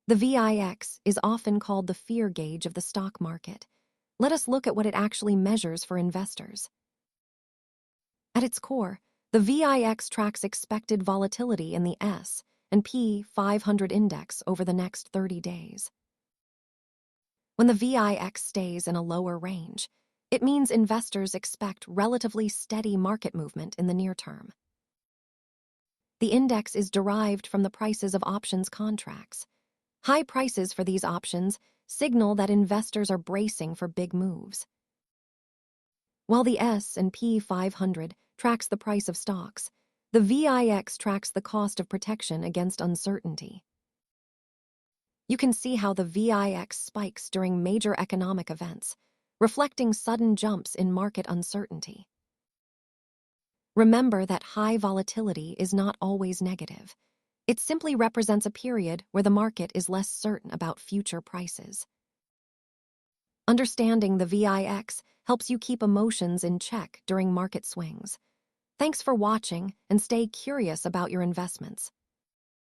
The VIX is often called the fear gauge of the stock market. Let us look at what it actually measures for investors. At its core, the VIX tracks expected volatility in the S&P 500 index over the next 30 days. When the VIX stays in a lower range, it means investors expect relatively steady market movement in the near term. The index is derived from the prices of options contracts. High prices for these options signal that investors are bracing for big moves. While the S&P 500 tracks the price of stocks, the VIX tracks the cost of protection against uncertainty. You can see how the VIX spikes during major economic events, reflecting sudden jumps in market uncertainty. Remember that high volatility is not always negative. It simply represents a period where the market is less certain about future prices. Understanding the VIX helps you keep emotions in check during market swings. Thanks for watching, and stay curious about your investments.